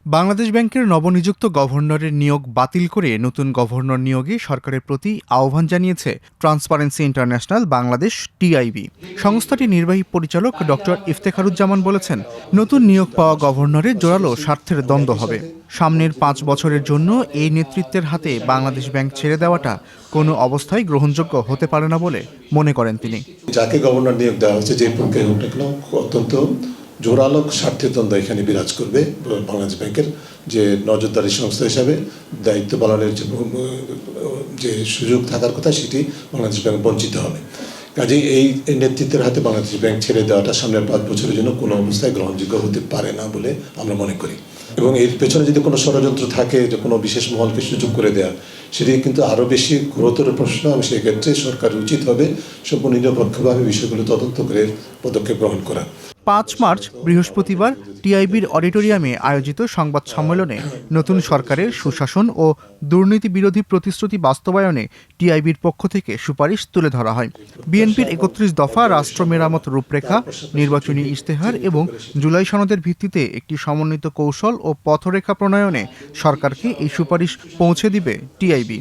বাংলাদেশ ব্যাংকের নবনিযুক্ত গভর্নরের নিয়োগ বাতিল করে নতুন গভর্নর নিয়োগে সরকারের প্রতি আহ্বান জানিয়েছে ট্রান্সপারেন্সি ইন্টারন্যাশনাল বাংলাদেশ টিআইবি। সংস্থাটির নির্বাহী পরিচালক ডক্টর ইফতেখারুজ্জামান বলেছেন, নতুন নিয়োগ পাওয়া গভর্নরের জোরালো স্বার্থের দ্বন্দ্ব হবে। সামনের 5 বছরের জন্য এই নেতৃত্বের হাতে বাংলাদেশ ব্যাংক ছেড়ে দেওয়াটা কোনো অবস্থায় গ্রহণযোগ্য হতে পারে না বলে মনে করেন তিনি। যাকে গভর্নর নিয়োগ দেওয়া হচ্ছে, যে প্রক্রিয়া হোক না কেন, অত্যন্ত জোরালো স্বার্থের দ্বন্দ্ব এখানে বিরাজ করবে। বাংলাদেশ ব্যাংকের যে নজরদারি সংস্থা হিসাবে দায়িত্ব পালনের যে সুযোগ থাকার কথা, সেটি বাংলাদেশ ব্যাংক বঞ্চিত হবে। কাজেই এই নেতৃত্বের হাতে বাংলাদেশ ব্যাংক ছেড়ে দেওয়াটা সামনের 5 বছরের জন্য কোনো অবস্থায় গ্রহণযোগ্য হতে পারে না বলে আমরা মনে করি। এবং এর পেছনে যদি কোনো ষড়যন্ত্র থাকে, যে কোনো বিশেষ মহলকে সুযোগ করে দেওয়া, সেটি কিন্তু আরও বেশি গুরুতর প্রশ্ন। এবং সেক্ষেত্রে সরকারের উচিত হবে সম্পূর্ণ নিরপেক্ষভাবে বিষয়গুলো তদন্ত করে পদক্ষেপ গ্রহণ করা। 5 মার্চ বৃহস্পতিবার টিআইবির অডিটোরিয়ামে আয়োজিত সংবাদ সম্মেলনে নতুন সরকারের সুশাসন ও দুর্নীতি বিরোধী প্রতিশ্রুতি বাস্তবায়নে টিআইবির পক্ষ থেকে সুপারিশ তুলে ধরা হয়। বিএনপির 31 দফা রাষ্ট্র মেরামত রূপরেখা, নির্বাচনী ইশতেহার এবং জুলাই সনদের ভিত্তিতে একটি সমন্বিত কৌশল ও পথরেখা প্রণয়নে সরকারকে এই সুপারিশ পৌঁছে দিবে টিআইবি।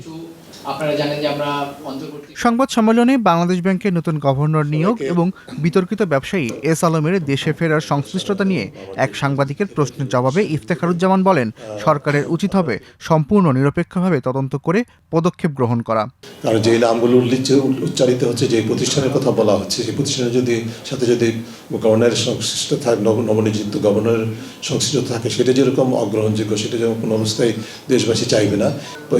সংবাদ সম্মেলনে বাংলাদেশ ব্যাংকের নতুন গভর্নর নিয়োগ এবং বিতর্কিত ব্যবসায়ী এস আলমের দেশে ফেরার সংশ্লিষ্টতা নিয়ে এক সাংবাদিকের প্রশ্নের জবাবে ইফতেখারুজ্জামান বলেন, সরকারের উচিত হবে সম্পূর্ণ নিরপেক্ষভাবে তদন্ত করে পদক্ষেপ গ্রহণ করা। কারণ যে নামগুলো উচ্চারিত হচ্ছে, যে প্রতিষ্ঠানের কথা বলা হচ্ছে, সেই প্রতিষ্ঠানের সাথে যদি গভর্নরের সংশ্লিষ্ট থাকে, নবনিযুক্ত গভর্নরের সংশ্লিষ্ট থাকে, সেটা যেরকম অগ্রহণযোগ্য, সেটা যেমন কোনো অবস্থায় দেশবাসী চাইবে না।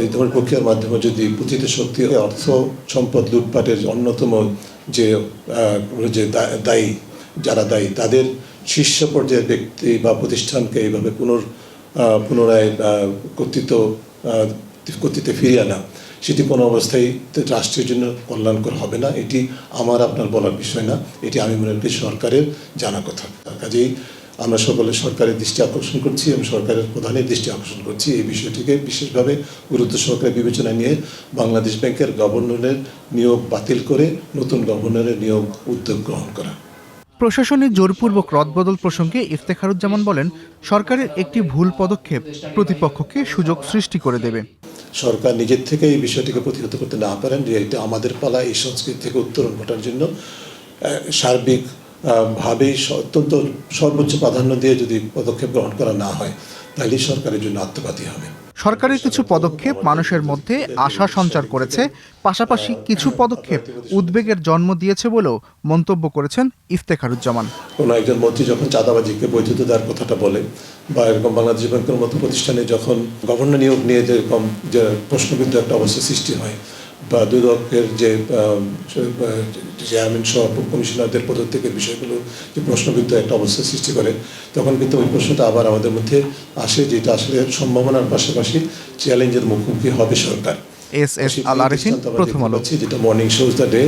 এই ধরনের প্রক্রিয়ার মাধ্যমে যদি পতিত শক্তি অর্থ সম্পদ লুটপাটের অন্যতম যে যারা দায়ী, তাদের শীর্ষ পর্যায়ের ব্যক্তি বা প্রতিষ্ঠানকে এইভাবে পুনরায় কর্তৃত্বে ফিরিয়ে আনা, সেটি কোনো অবস্থায় রাষ্ট্রের জন্য কল্যাণকর হবে না। এটি আমার আপনার বলার বিষয় না, এটি আমি মনে করি সরকারের জানা কথা। কাজেই আমরা সকলে সরকারের দৃষ্টি আকর্ষণ করছি এবং সরকারের প্রধানের দৃষ্টি আকর্ষণ করছি এই বিষয়টিকে বিশেষভাবে গুরুত্ব সহকারে বিবেচনায় নিয়ে বাংলাদেশ ব্যাংকের গভর্নরের নিয়োগ বাতিল করে নতুন গভর্নরের নিয়োগ উদ্যোগ গ্রহণ করা। প্রশাসনের জোরপূর্বক রদবদল প্রসঙ্গে ইফতেখারুজ্জামান বলেন, সরকারের একটি ভুল পদক্ষেপ প্রতিপক্ষকে সুযোগ সৃষ্টি করে দেবে। সরকার নিজের থেকে এই বিষয়টিকে প্রতিহত করতে না পারেন, যে এটা আমাদের পালা এই সংস্কৃতি থেকে উত্তরণ ঘটার জন্য সার্বিক ভাবেই অত্যন্ত সর্বোচ্চ প্রাধান্য দিয়ে যদি পদক্ষেপ গ্রহণ করা না হয়, তাহলে সরকারের জন্য আত্মঘাতী হবে। সরকারের কিছু পদক্ষেপ মানুষের মধ্যে আশা সঞ্চার করেছে, পাশাপাশি কিছু পদক্ষেপ উদ্বেগের জন্ম দিয়েছে বলেও মন্তব্য করেছেন ইফতেখারুজ্জামান। কোনো একজন মন্ত্রী যখন চাঁদাবাজিকে বৈধতা দেওয়ার কথাটা বলে, বা এরকম বাংলাদেশ ব্যাংকের মতো প্রতিষ্ঠানে যখন গভর্নর নিয়োগ নিয়ে যেরকম যে প্রশ্নবিদ্ধ একটা অবস্থা সৃষ্টি হয়, বা দুদকের যে চেয়ারম্যান সহ কমিশনারদের পদত্যাগের বিষয়গুলো যে প্রশ্নবিদ্ধ একটা অবস্থা সৃষ্টি করে, তখন কিন্তু ওই প্রশ্নটা আবার আমাদের মধ্যে আসে, যেটা আসলে সম্ভাবনার পাশাপাশি চ্যালেঞ্জের মুখোমুখি হবে সরকার। এস আল আরেফিন, প্রথম আলো। যেটা মর্নিং শোজ দ্য ডে।